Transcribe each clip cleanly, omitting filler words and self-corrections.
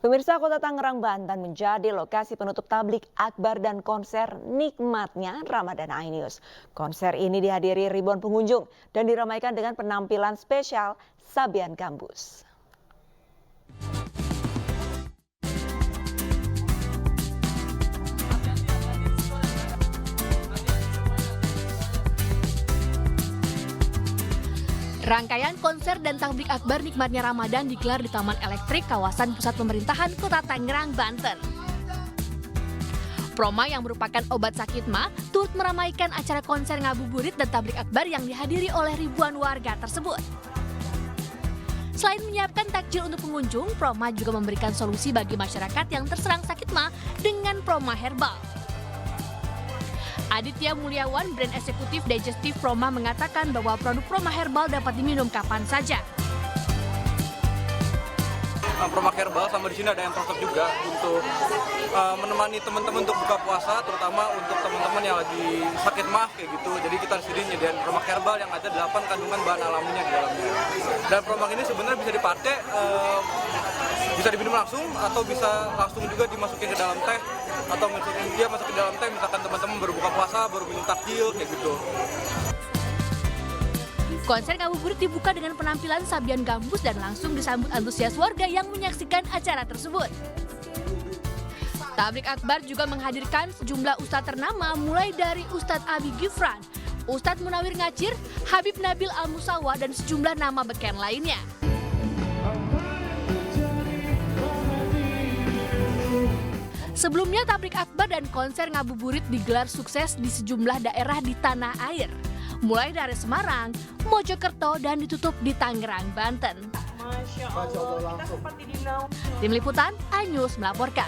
Pemirsa, Kota Tangerang, Banten menjadi lokasi penutup tablik akbar dan konser nikmatnya Ramadan Ainus. Konser ini dihadiri ribuan pengunjung dan diramaikan dengan penampilan spesial Sabian Gambus. Rangkaian konser dan tablik akbar nikmatnya Ramadan digelar di Taman Elektrik kawasan pusat pemerintahan Kota Tangerang, Banten. Proma yang merupakan obat sakit mah turut meramaikan acara konser ngabuburit dan tablik akbar yang dihadiri oleh ribuan warga tersebut. Selain menyiapkan takjil untuk pengunjung, Proma juga memberikan solusi bagi masyarakat yang terserang sakit mah dengan Proma Herbal. Aditya Mulyawan, brand eksekutif Digestive Proma, mengatakan bahwa produk Proma Herbal dapat diminum kapan saja. Proma Herbal sama di sini ada yang cocok juga untuk menemani teman-teman untuk buka puasa, terutama untuk teman-teman yang lagi sakit mah kayak gitu. Jadi kita di sini nyediain Proma Herbal yang ada 8 kandungan bahan alaminya di dalamnya. Dan Proma ini sebenarnya bisa dipakai, bisa diminum langsung atau bisa langsung juga dimasukin ke dalam teh, atau dia masuk ke dalam teh misalkan teman-teman baru buka puasa, baru minum takjil kayak gitu. Konser ngabuburit dibuka dengan penampilan Sabian Gambus dan langsung disambut antusias warga yang menyaksikan acara tersebut. Tablik akbar juga menghadirkan sejumlah ustadz ternama mulai dari Ustadz Abi Gifran, Ustadz Munawir Ngacir, Habib Nabil Al-Musawa, dan sejumlah nama beken lainnya. Sebelumnya tablik akbar dan konser ngabuburit digelar sukses di sejumlah daerah di tanah air, mulai dari Semarang, Mojokerto, dan ditutup di Tangerang, Banten. Masya Allah, kita seperti di now. Tim Liputan, iNews melaporkan.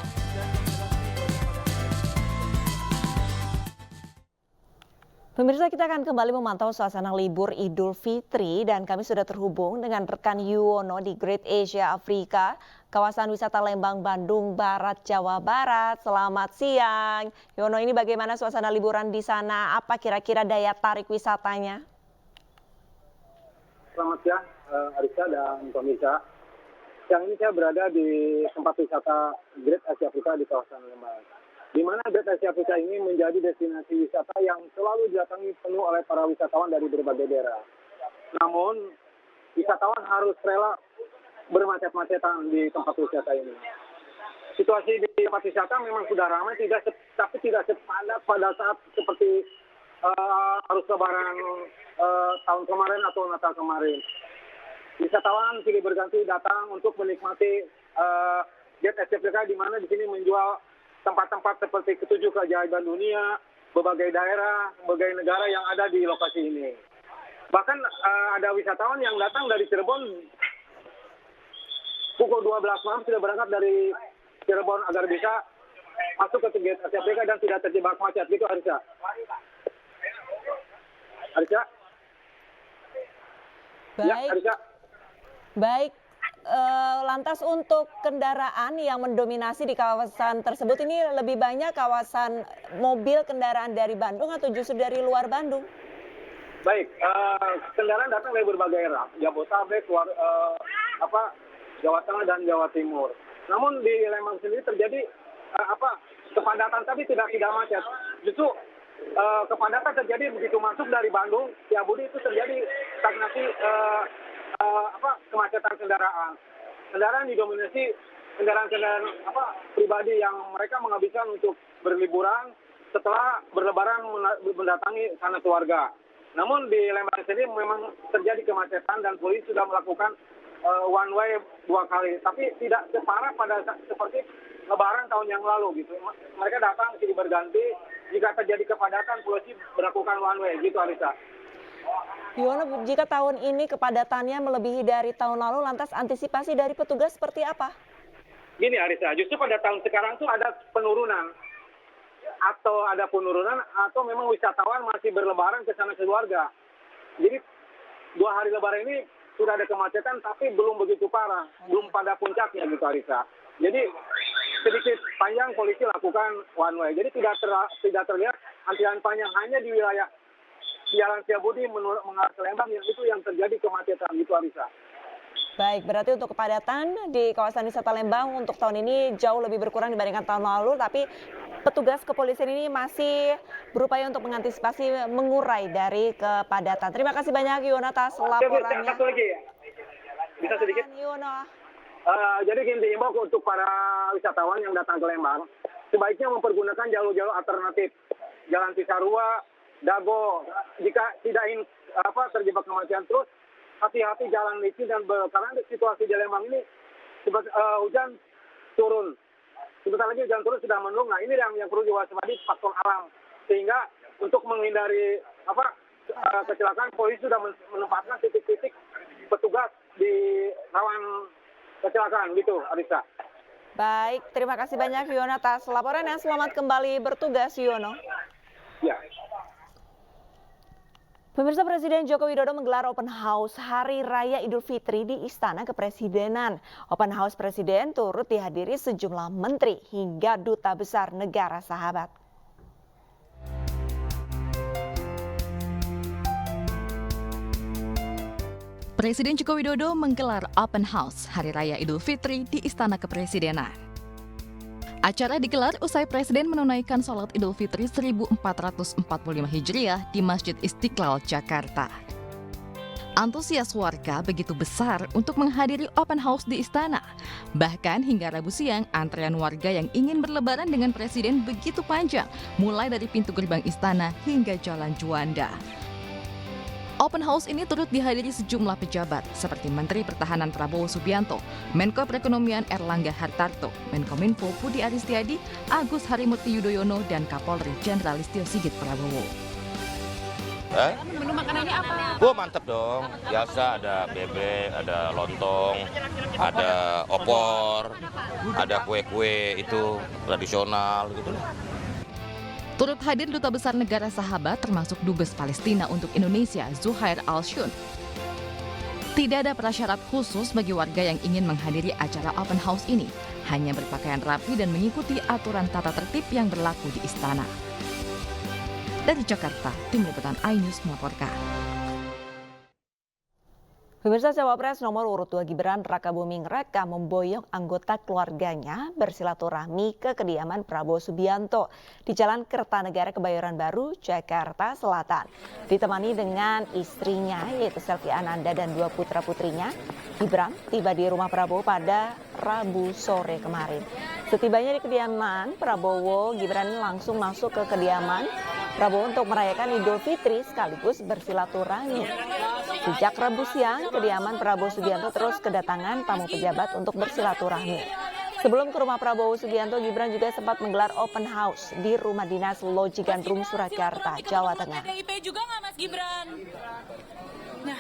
Pemirsa, kita akan kembali memantau suasana libur Idul Fitri dan kami sudah terhubung dengan rekan Yuwono di Great Asia Afrika, kawasan wisata Lembang, Bandung Barat, Jawa Barat. Selamat siang. Yuwono, ini bagaimana suasana liburan di sana? Apa kira-kira daya tarik wisatanya? Selamat siang, Arisa dan pemirsa. Siang ini saya berada di tempat wisata Great Asia Afrika di kawasan Lembang, di mana Great Asia Afrika ini menjadi destinasi wisata yang selalu didatangi penuh oleh para wisatawan dari berbagai daerah. Namun, wisatawan harus rela bermacet-macetan di tempat wisata ini. Situasi di tempat wisata memang sudah ramai, tapi tidak sepadat pada saat seperti arus lebaran tahun kemarin atau Natal kemarin. Wisatawan silih berganti datang untuk menikmati Great Asia Afrika, di mana di sini menjual tempat-tempat seperti ketujuh keajaiban dunia, berbagai daerah, berbagai negara yang ada di lokasi ini. Bahkan ada wisatawan yang datang dari Cirebon pukul 12 malam sudah berangkat dari Cirebon agar bisa masuk ke Great Asia Afrika dan tidak terjebak macet. Gitu, Arisa. Arisa? Baik. Ya, Arisa. Baik. Lantas untuk kendaraan yang mendominasi di kawasan tersebut ini lebih banyak kawasan mobil kendaraan dari Bandung atau justru dari luar Bandung? Baik, kendaraan datang dari berbagai daerah, Jabodetabek, Jawa Tengah dan Jawa Timur. Namun di Lembang sendiri terjadi kepadatan, tapi tidak macet. Justru kepadatan terjadi begitu masuk dari Bandung, Setiabudi itu terjadi stagnasi kemacetan kendaraan. Kendaraan didominasi kendaraan pribadi yang mereka menghabiskan untuk berliburan setelah berlebaran mendatangi sana keluarga. Namun di Lembang sendiri memang terjadi kemacetan dan polisi sudah melakukan one way 2 kali, tapi tidak separah pada seperti lebaran tahun yang lalu gitu. Mereka datang silih berganti, jika terjadi kepadatan polisi melakukan one way gitu, Alisa. Yuwono, jika tahun ini kepadatannya melebihi dari tahun lalu, lantas antisipasi dari petugas seperti apa? Gini, Arisa, justru pada tahun sekarang tuh ada penurunan. Atau memang wisatawan masih berlebaran ke sana keluarga. Jadi 2 hari lebaran ini sudah ada kemacetan, tapi belum begitu parah. Belum pada puncaknya gitu, Arisa. Jadi sedikit panjang polisi lakukan one way. Jadi tidak terlihat antrian panjang hanya di wilayah Jalan Setiabudi mengarah ke Lembang, yang itu yang terjadi kemacetan gitu, Arisa. Baik, berarti untuk kepadatan di kawasan wisata Lembang untuk tahun ini jauh lebih berkurang dibandingkan tahun lalu, tapi petugas kepolisian ini masih berupaya untuk mengantisipasi mengurai dari kepadatan. Terima kasih banyak Yuwono atas laporannya. Satu lagi ya, bisa sedikit. Yuwono. Jadi gini, imbau untuk para wisatawan yang datang ke Lembang, sebaiknya mempergunakan jalur-jalur alternatif, Jalan Cisarua, Dago. Jika tidak ingin terjebak kemacetan terus, hati-hati jalan licin dan karena situasi di Lembang ini hujan turun. Sebentar lagi hujan turun sudah mendung. Nah ini yang perlu diwaspadai faktor alam. Sehingga untuk menghindari kecelakaan, polisi sudah menempatkan titik-titik petugas di rawan kecelakaan gitu, Arisa. Baik, terima kasih banyak Yuwono atas laporannya. Selamat kembali bertugas Yuwono. Ya. Pemirsa, Presiden Joko Widodo menggelar open house Hari Raya Idul Fitri di Istana Kepresidenan. Open house Presiden turut dihadiri sejumlah menteri hingga duta besar negara sahabat. Presiden Joko Widodo menggelar open house Hari Raya Idul Fitri di Istana Kepresidenan. Acara digelar usai Presiden menunaikan sholat Idul Fitri 1445 Hijriah di Masjid Istiqlal, Jakarta. Antusias warga begitu besar untuk menghadiri open house di istana. Bahkan hingga Rabu siang, antrean warga yang ingin berlebaran dengan Presiden begitu panjang, mulai dari pintu gerbang istana hingga Jalan Juanda. Open house ini turut dihadiri sejumlah pejabat seperti Menteri Pertahanan Prabowo Subianto, Menko Perekonomian Erlangga Hartarto, Menkominfo Budi Aristiadi, Agus Harimurti Yudhoyono, dan Kapolri Jenderal Listio Sigit Prabowo. Menu makanannya apa? Mantap dong. Biasa ada bebek, ada lontong, ada opor, ada kue-kue itu tradisional gitu. Turut hadir Duta Besar Negara Sahabat termasuk Dubes Palestina untuk Indonesia, Zuhair Al-Shun. Tidak ada prasyarat khusus bagi warga yang ingin menghadiri acara open house ini, hanya berpakaian rapi dan mengikuti aturan tata tertib yang berlaku di istana. Dari Jakarta, Tim Liputan iNews melaporkan. Pemirsa, Cawapres nomor urut 2 Gibran Rakabuming Raka memboyong anggota keluarganya bersilaturahmi ke kediaman Prabowo Subianto di Jalan Kertanegara Kebayoran Baru, Jakarta Selatan. Ditemani dengan istrinya yaitu Selvi Ananda dan 2 putra-putrinya, Gibran tiba di rumah Prabowo pada Rabu sore kemarin. Setibanya di kediaman Prabowo, Gibran langsung masuk ke kediaman Prabowo untuk merayakan Idul Fitri sekaligus bersilaturahmi. Sejak Rabu siang, kediaman Prabowo Subianto terus kedatangan tamu pejabat untuk bersilaturahmi. Sebelum ke rumah Prabowo Subianto, Gibran juga sempat menggelar open house di rumah dinas Loji Gandrung, Surakarta, Jawa Tengah. PDIP juga nggak Mas Gibran? Nah.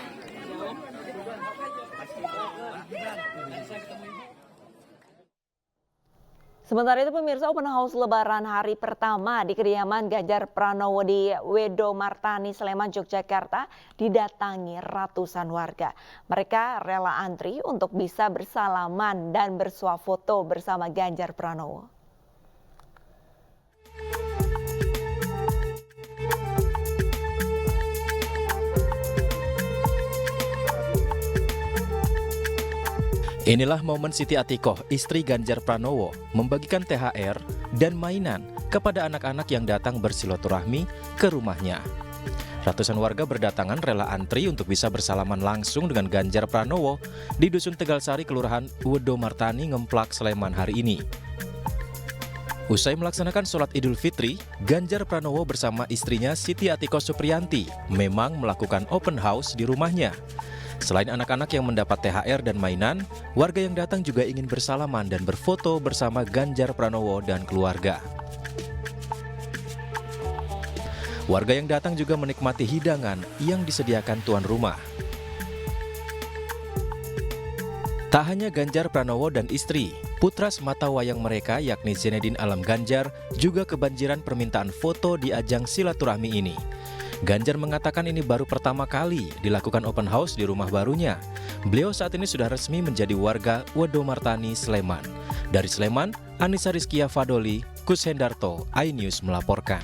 Sementara itu pemirsa, open house lebaran hari pertama di kediaman Ganjar Pranowo di Wedo Martani, Sleman, Yogyakarta didatangi ratusan warga. Mereka rela antri untuk bisa bersalaman dan bersuah foto bersama Ganjar Pranowo. Inilah momen Siti Atikoh, istri Ganjar Pranowo, membagikan THR dan mainan kepada anak-anak yang datang bersilaturahmi ke rumahnya. Ratusan warga berdatangan rela antri untuk bisa bersalaman langsung dengan Ganjar Pranowo di Dusun Tegalsari, Kelurahan Wedo Martani, Ngemplak, Sleman hari ini. Usai melaksanakan sholat Idul Fitri, Ganjar Pranowo bersama istrinya Siti Atikoh Supriyanti memang melakukan open house di rumahnya. Selain anak-anak yang mendapat THR dan mainan, warga yang datang juga ingin bersalaman dan berfoto bersama Ganjar Pranowo dan keluarga. Warga yang datang juga menikmati hidangan yang disediakan tuan rumah. Tak hanya Ganjar Pranowo dan istri, putra semata wayang mereka yakni Zenedin Alam Ganjar juga kebanjiran permintaan foto di ajang silaturahmi ini. Ganjar mengatakan ini baru pertama kali dilakukan open house di rumah barunya. Beliau saat ini sudah resmi menjadi warga Wedo Martani, Sleman. Dari Sleman, Anissa Rizkia Fadoli, Kus Hendarto, iNews melaporkan.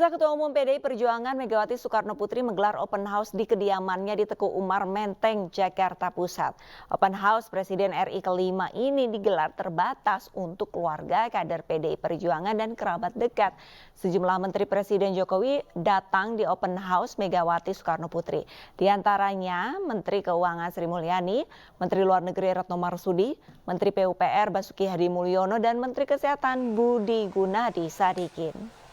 Pemirsa, Ketua Umum PDI Perjuangan Megawati Soekarno Putri menggelar open house di kediamannya di Teguh Umar Menteng, Jakarta Pusat. Open house Presiden RI kelima ini digelar terbatas untuk keluarga, kader PDI Perjuangan dan kerabat dekat. Sejumlah Menteri Presiden Jokowi datang di open house Megawati Soekarno Putri. Di antaranya Menteri Keuangan Sri Mulyani, Menteri Luar Negeri Retno Marsudi, Menteri PUPR Basuki Hadi Mulyono dan Menteri Kesehatan Budi Gunadi Sadikin.